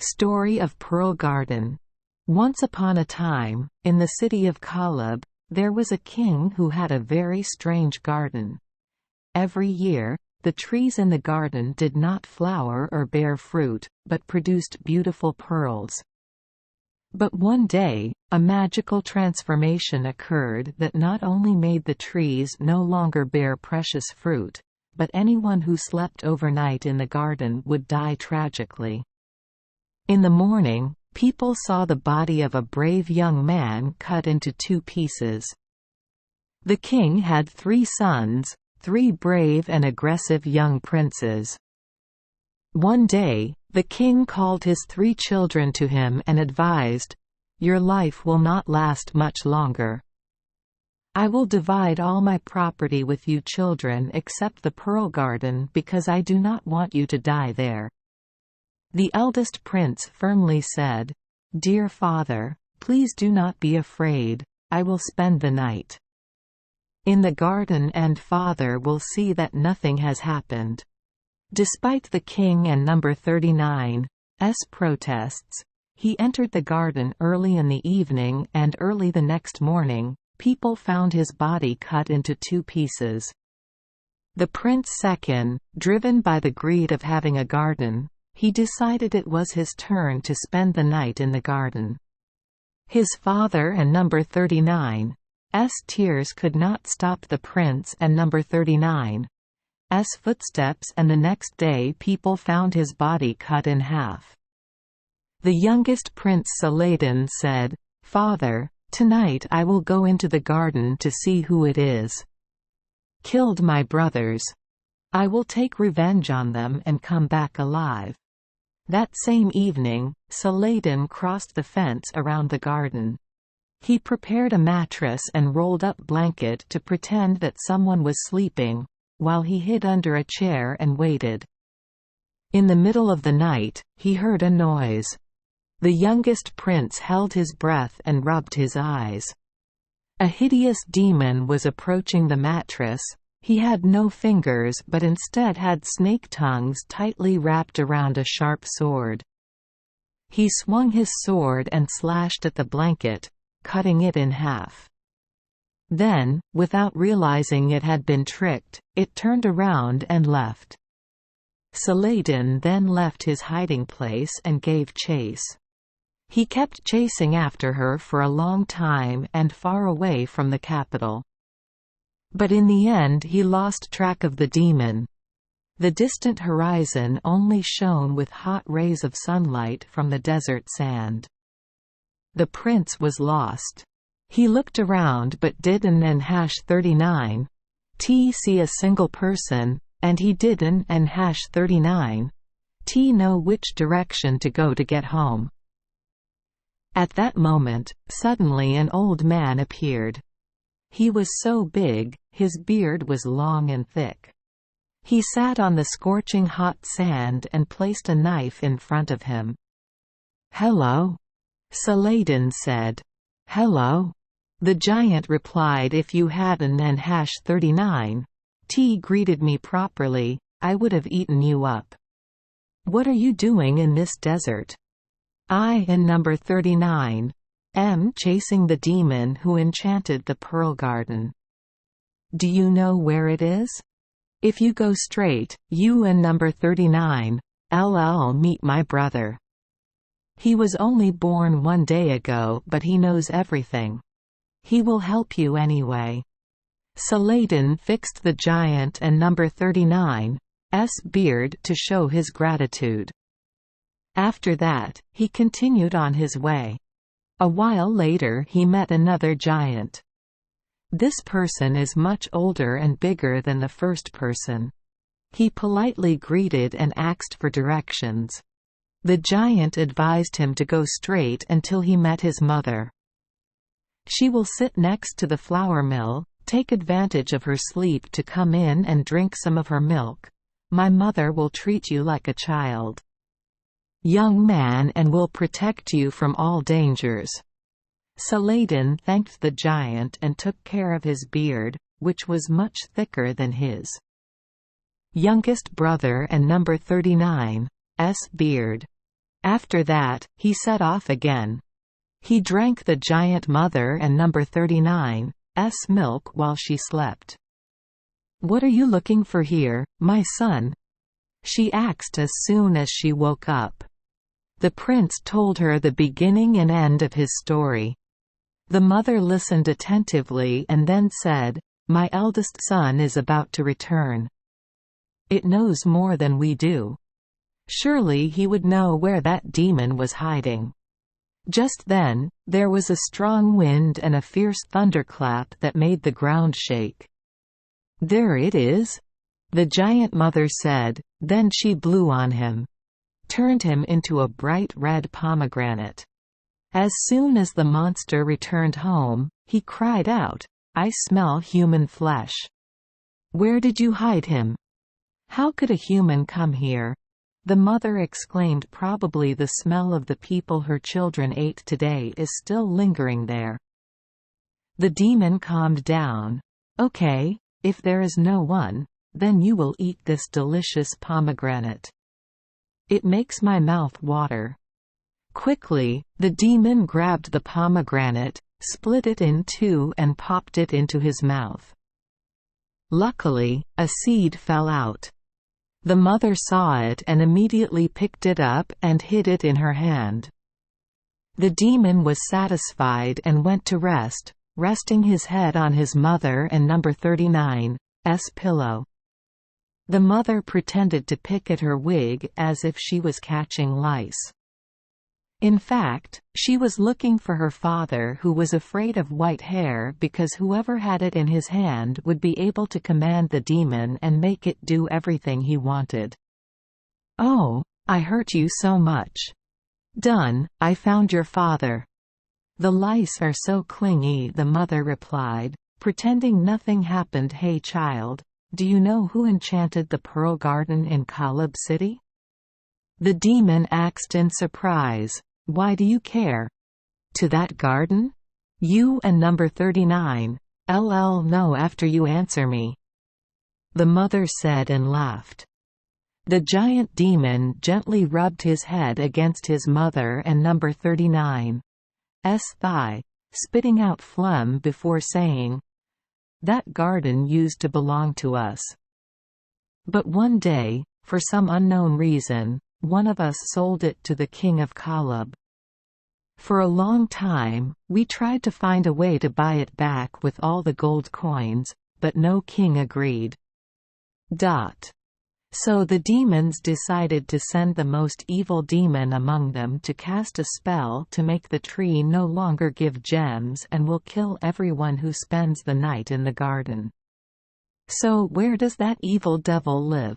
Story of Pearl Garden. Once upon a time, in the city of Kalab, there was a king who had a very strange garden. Every year, the trees in the garden did not flower or bear fruit, but produced beautiful pearls. But one day, a magical transformation occurred that not only made the trees no longer bear precious fruit, but anyone who slept overnight in the garden would die tragically. In the morning, people saw the body of a brave young man cut into 2 pieces. The king had 3 sons, 3 brave and aggressive young princes. One day, the king called his 3 children to him and advised, "Your life will not last much longer. I will divide all my property with you children except the pearl garden because I do not want you to die there." The eldest prince firmly said, "Dear father, please do not be afraid, I will spend the night in the garden and father will see that nothing has happened." Despite the king and number 39's protests, he entered the garden early in the evening, and early the next morning, people found his body cut into 2 pieces. The prince second, driven by the greed of having a garden, he decided it was his turn to spend the night in the garden. His father and number 39's tears could not stop the prince and number 39's footsteps, and the next day people found his body cut in half. The youngest prince Saladin said, "Father, tonight I will go into the garden to see who it is. Killed my brothers. I will take revenge on them and come back alive." That same evening, Saladin crossed the fence around the garden. He prepared a mattress and rolled up blanket to pretend that someone was sleeping, while he hid under a chair and waited. In the middle of the night, he heard a noise. The youngest prince held his breath and rubbed his eyes. A hideous demon was approaching the mattress. He had no fingers but instead had snake tongues tightly wrapped around a sharp sword. He swung his sword and slashed at the blanket, cutting it in half. Then, without realizing it had been tricked, it turned around and left. Saladin then left his hiding place and gave chase. He kept chasing after her for a long time and far away from the capital. But in the end he lost track of the demon. The distant horizon only shone with hot rays of sunlight from the desert sand. The prince was lost. He looked around but didn't and #39 see a single person, and he didn't and #39 know which direction to go to get home. At that moment, suddenly an old man appeared. He was so big, his beard was long and thick. He sat on the scorching hot sand and placed a knife in front of him. "Hello," Saladin said. "Hello," the giant replied. "If you hadn't and #39 greeted me properly, I would have eaten you up. What are you doing in this desert?" "I and number 39 am chasing the demon who enchanted the pearl garden." "Do you know where it is? If you go straight, you and number 39 'll meet my brother. He was only born 1 day ago but he knows everything. He will help you anyway." Saladin fixed the giant and number 39's beard to show his gratitude. After that, he continued on his way. A while later he met another giant. This person is much older and bigger than the first person. He politely greeted and asked for directions. The giant advised him to go straight until he met his mother. "She will sit next to the flour mill. Take advantage of her sleep to come in and drink some of her milk. My mother will treat you like a child, young man, and will protect you from all dangers." Saladin thanked the giant and took care of his beard, which was much thicker than his youngest brother and number 39's beard. After that, he set off again. He drank the giant mother and number 39's milk while she slept. "What are you looking for here, my son?" she asked as soon as she woke up. The prince told her the beginning and end of his story. The mother listened attentively and then said, "My eldest son is about to return. It knows more than we do. Surely he would know where that demon was hiding." Just then, there was a strong wind and a fierce thunderclap that made the ground shake. "There it is," the giant mother said, then she blew on him. Turned him into a bright red pomegranate. As soon as the monster returned home, he cried out, "I smell human flesh. Where did you hide him? How could a human come here?" The mother exclaimed, "Probably the smell of the people her children ate today is still lingering there." The demon calmed down. "Okay, if there is no one, then you will eat this delicious pomegranate. It makes my mouth water." Quickly, the demon grabbed the pomegranate, split it in two and popped it into his mouth. Luckily, a seed fell out. The mother saw it and immediately picked it up and hid it in her hand. The demon was satisfied and went to rest, resting his head on his mother and number 39's pillow. The mother pretended to pick at her wig as if she was catching lice. In fact, she was looking for her father, who was afraid of white hair because whoever had it in his hand would be able to command the demon and make it do everything he wanted. "Oh, I hurt you so much. Done, I found your father." "The lice are so clingy," the mother replied, pretending nothing happened. "Hey child, do you know who enchanted the pearl garden in Kalab City?" The demon asked in surprise. "Why do you care? To that garden? You and number 39? No, after you answer me," the mother said and laughed. The giant demon gently rubbed his head against his mother and number 39's thigh, spitting out phlegm before saying, "That garden used to belong to us. But one day, for some unknown reason, one of us sold it to the king of Kalab. For a long time, we tried to find a way to buy it back with all the gold coins, but no king agreed. So the demons decided to send the most evil demon among them to cast a spell to make the tree no longer give gems and will kill everyone who spends the night in the garden." "So where does that evil devil live?"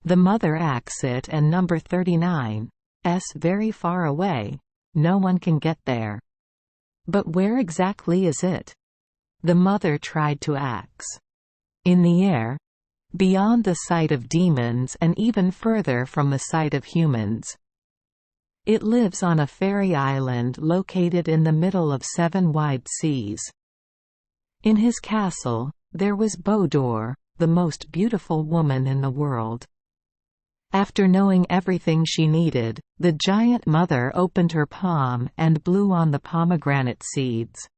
The mother asks it, and number 39's very far away. No one can get there. "But where exactly is it?" the mother tried to ask. "In the air. Beyond the sight of demons and even further from the sight of humans. It lives on a fairy island located in the middle of 7 wide seas. In his castle, there was Bodor, the most beautiful woman in the world." After knowing everything she needed, the giant mother opened her palm and blew on the pomegranate seeds.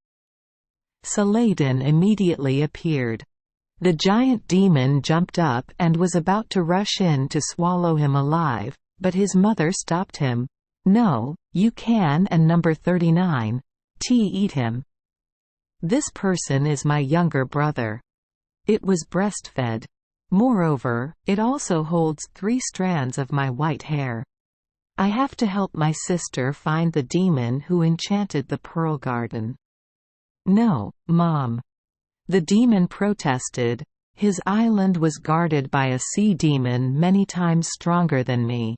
Saladin immediately appeared. The giant demon jumped up and was about to rush in to swallow him alive, but his mother stopped him. "No, you can and number 39's eat him. This person is my younger brother. It was breastfed. Moreover, it also holds 3 strands of my white hair. I have to help my sister find the demon who enchanted the pearl garden." "No, Mom," the demon protested. "His island was guarded by a sea demon many times stronger than me.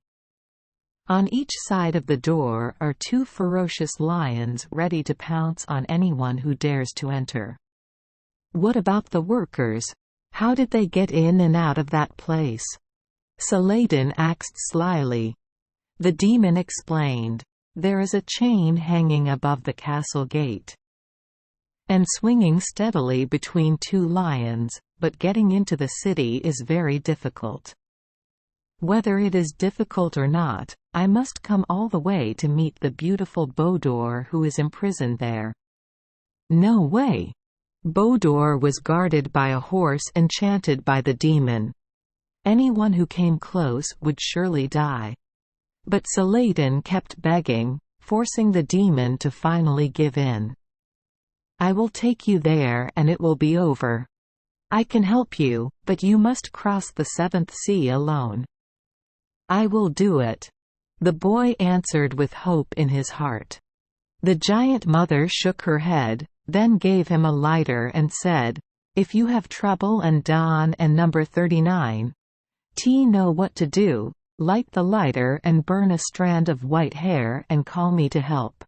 On each side of the door are 2 ferocious lions ready to pounce on anyone who dares to enter." "What about the workers? How did they get in and out of that place?" Saladin asked slyly. The demon explained, "There is a chain hanging above the castle gate and swinging steadily between 2 lions, but getting into the city is very difficult. Whether it is difficult or not, I must come all the way to meet the beautiful Bodor who is imprisoned there." "No way!" Bodor was guarded by a horse enchanted by the demon. Anyone who came close would surely die. But Saladin kept begging, forcing the demon to finally give in. "I will take you there and it will be over. I can help you, but you must cross the seventh sea alone." "I will do it," the boy answered with hope in his heart. The giant mother shook her head, then gave him a lighter and said, "If you have trouble and Don and number 39 know what to do, light the lighter and burn a strand of white hair and call me to help.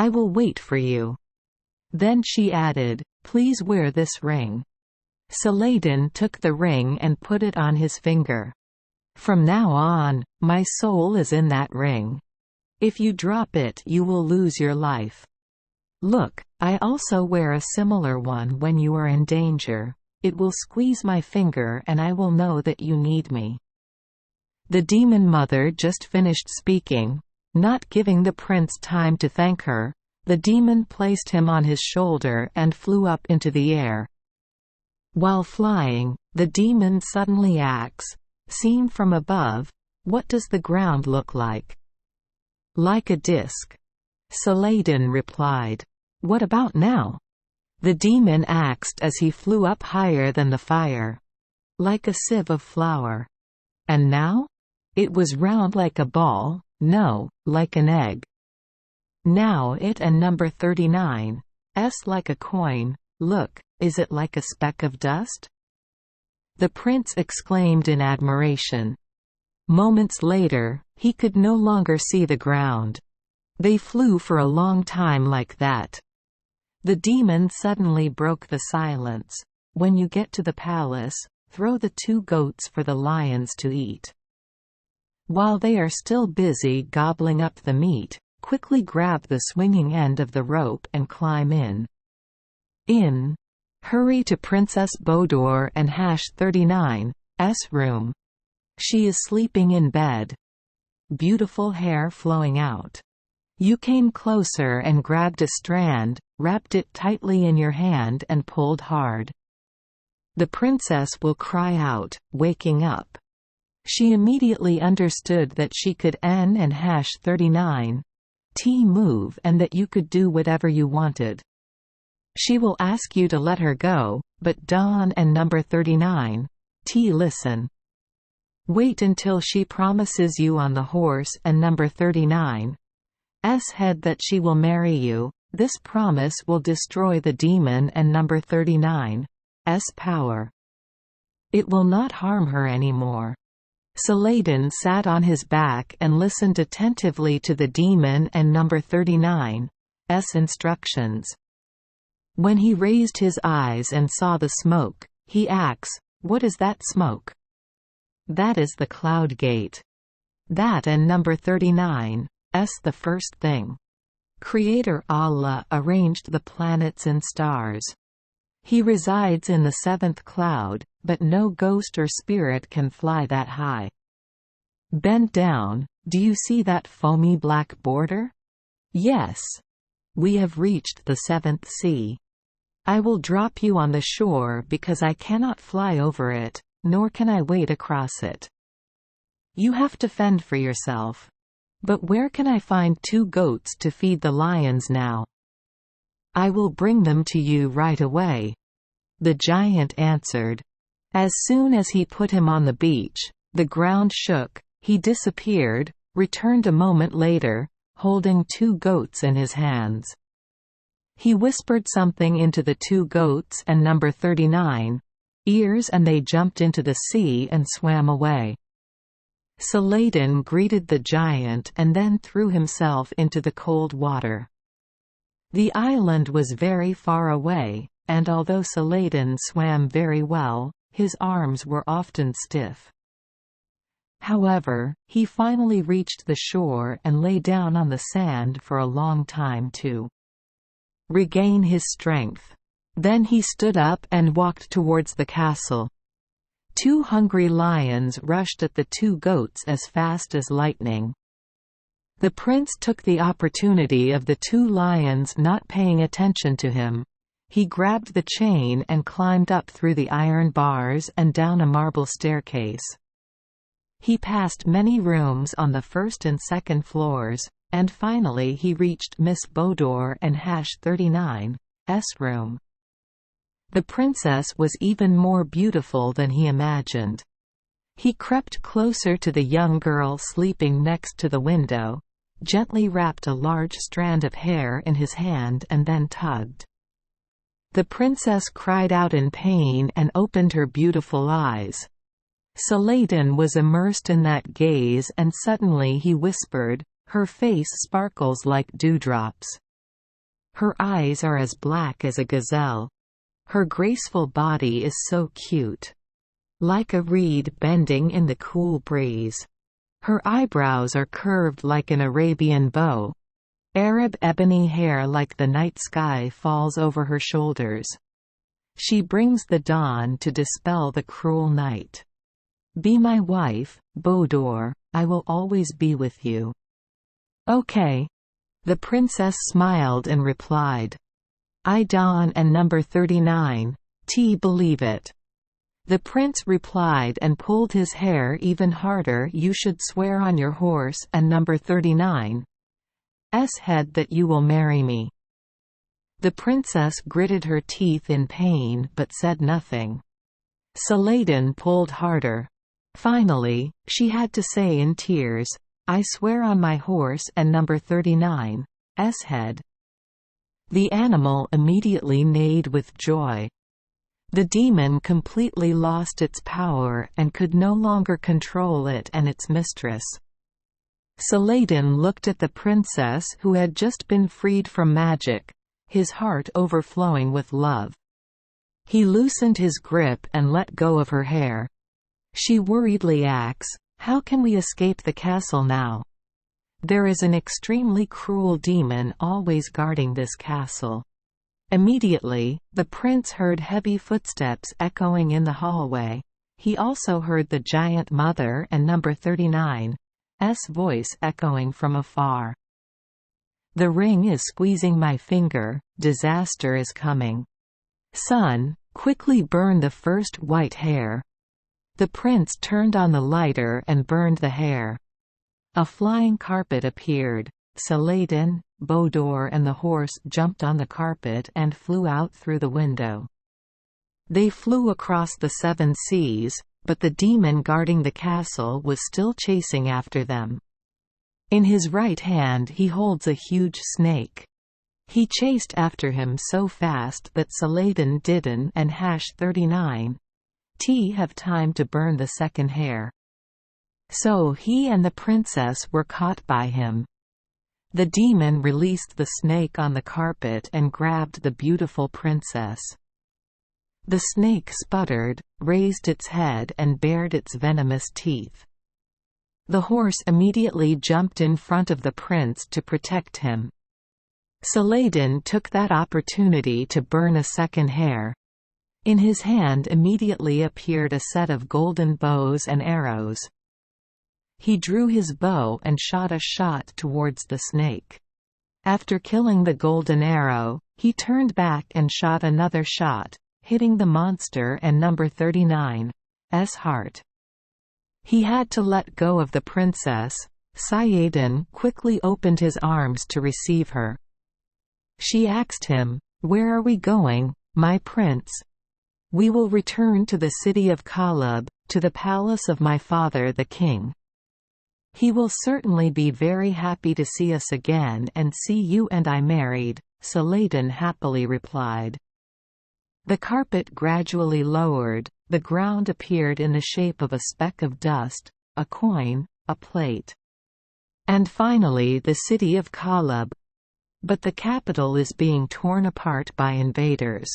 I will wait for you." Then she added, "Please wear this ring." Saladin took the ring and put it on his finger. "From now on, my soul is in that ring. If you drop it you will lose your life. Look, I also wear a similar one when you are in danger. It will squeeze my finger and I will know that you need me." The demon mother just finished speaking. Not giving the prince time to thank her, the demon placed him on his shoulder and flew up into the air. While flying, the demon suddenly asks, "Seen from above, what does the ground look like?" "Like a disc," Saladin replied. "What about now?" the demon asked as he flew up higher than the fire. "Like a sieve of flour." "And now?" "It was round like a ball, no, like an egg. Now it and number 39 like a coin, look, is it like a speck of dust?" The prince exclaimed in admiration. Moments later, he could no longer see the ground. They flew for a long time like that. The demon suddenly broke the silence. "When you get to the palace, throw the 2 goats for the lions to eat. While they are still busy gobbling up the meat, quickly grab the swinging end of the rope and climb in. Hurry to Princess Bodor and #39's room. She is sleeping in bed. Beautiful hair flowing out. You came closer and grabbed a strand, wrapped it tightly in your hand and pulled hard. The princess will cry out, waking up." She immediately understood that she could N and #39 move and that you could do whatever you wanted. She will ask you to let her go, but Don and number 39 listen. Wait until she promises you on the horse and number 39's head that she will marry you. This promise will destroy the demon and number 39's power. It will not harm her anymore. Saladin sat on his back and listened attentively to the demon and number 39's instructions. When he raised his eyes and saw the smoke, he asked, "What is that smoke?" "That is the cloud gate. That and number 39's the first thing. Creator Allah arranged the planets and stars. He resides in the 7th cloud, but no ghost or spirit can fly that high. Bend down, do you see that foamy black border? Yes. We have reached the 7th sea. I will drop you on the shore because I cannot fly over it, nor can I wade across it. You have to fend for yourself. But where can I find 2 goats to feed the lions now?" "I will bring them to you right away," the giant answered. As soon as he put him on the beach, the ground shook, he disappeared, returned a moment later, holding 2 goats in his hands. He whispered something into the 2 goats and number 39's ears and they jumped into the sea and swam away. Saladin greeted the giant and then threw himself into the cold water. The island was very far away, and although Saladin swam very well, his arms were often stiff. However, he finally reached the shore and lay down on the sand for a long time to regain his strength. Then he stood up and walked towards the castle. 2 hungry lions rushed at the 2 goats as fast as lightning. The prince took the opportunity of the 2 lions not paying attention to him. He grabbed the chain and climbed up through the iron bars and down a marble staircase. He passed many rooms on the first and second floors, and finally he reached Miss Bodor and #39's room. The princess was even more beautiful than he imagined. He crept closer to the young girl sleeping next to the window, gently wrapped a large strand of hair in his hand and then tugged. The princess cried out in pain and opened her beautiful eyes. Saladin was immersed in that gaze, and suddenly he whispered, "Her face sparkles like dewdrops. Her eyes are as black as a gazelle. Her graceful body is so cute. Like a reed bending in the cool breeze. Her eyebrows are curved like an Arabian bow. Arab ebony hair like the night sky falls over her shoulders. She brings the dawn to dispel the cruel night. Be my wife, Bodor, I will always be with you." "Okay." The princess smiled and replied. "I dawn and number 39, believe it." The prince replied and pulled his hair even harder. "You should swear on your horse and number 39's head that you will marry me." The princess gritted her teeth in pain but said nothing. Saladin pulled harder. Finally, she had to say in tears, "I swear on my horse and number 39's head." The animal immediately neighed with joy. The demon completely lost its power and could no longer control it and its mistress. Saladin looked at the princess who had just been freed from magic, his heart overflowing with love. He loosened his grip and let go of her hair. She worriedly asks, "How can we escape the castle now? There is an extremely cruel demon always guarding this castle." Immediately, the prince heard heavy footsteps echoing in the hallway. He also heard the giant mother and number 39's voice echoing from afar. "The ring is squeezing my finger, disaster is coming. Son, quickly burn the first white hair." The prince turned on the lighter and burned the hair. A flying carpet appeared. Saladin, Bodor and the horse jumped on the carpet and flew out through the window. They flew across the 7 seas, but the demon guarding the castle was still chasing after them. In his right hand he holds a huge snake. He chased after him so fast that Saladin didn't and #39's have time to burn the second hair. So he and the princess were caught by him. The demon released the snake on the carpet and grabbed the beautiful princess. The snake sputtered, raised its head and bared its venomous teeth. The horse immediately jumped in front of the prince to protect him. Saladin took that opportunity to burn a second hair. In his hand immediately appeared a set of golden bows and arrows. He drew his bow and shot a shot towards the snake. After killing the golden arrow, he turned back and shot another shot, hitting the monster and number 39's heart. He had to let go of the princess. Saladin quickly opened his arms to receive her. She asked him, "Where are we going, my prince?" "We will return to the city of Khalab, to the palace of my father the king. He will certainly be very happy to see us again and see you and I married," Saladin happily replied. The carpet gradually lowered, the ground appeared in the shape of a speck of dust, a coin, a plate. And finally the city of Khalab. But the capital is being torn apart by invaders.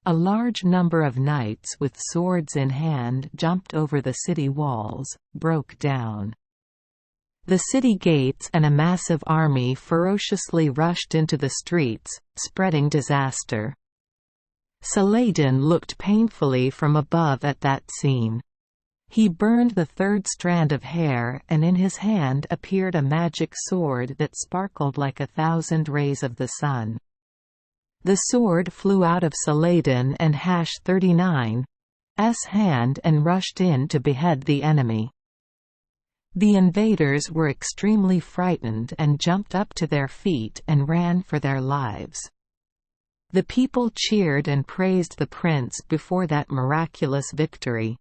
A large number of knights with swords in hand jumped over the city walls, broke down. The city gates and a massive army ferociously rushed into the streets, spreading disaster. Saladin looked painfully from above at that scene. He burned the third strand of hair, and in his hand appeared a magic sword that sparkled like 1,000 rays of the sun. The sword flew out of Saladin and #39's hand and rushed in to behead the enemy. The invaders were extremely frightened and jumped up to their feet and ran for their lives. The people cheered and praised the prince before that miraculous victory.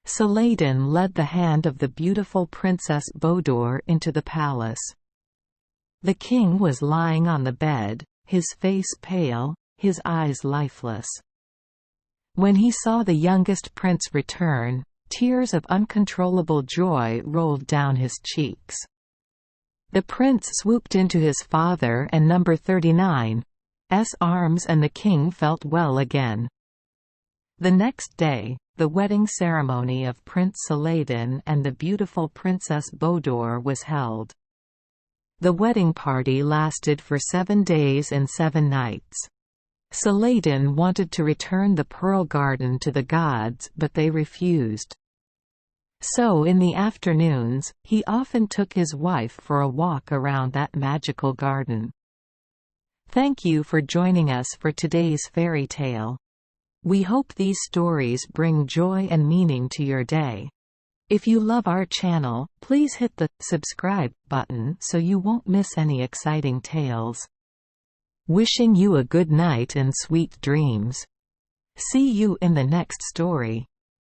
Saladin led the hand of the beautiful Princess Bodur into the palace. The king was lying on the bed, his face pale, his eyes lifeless. When he saw the youngest prince return, tears of uncontrollable joy rolled down his cheeks. The prince swooped into his father and number 39's arms, and the king felt well again. The next day, the wedding ceremony of Prince Saladin and the beautiful Princess Bodur was held. The wedding party lasted for 7 days and 7 nights. Saladin wanted to return the Pearl Garden to the gods, but they refused. So in the afternoons, he often took his wife for a walk around that magical garden. Thank you for joining us for today's fairy tale. We hope these stories bring joy and meaning to your day. If you love our channel, please hit the subscribe button so you won't miss any exciting tales. Wishing you a good night and sweet dreams. See you in the next story.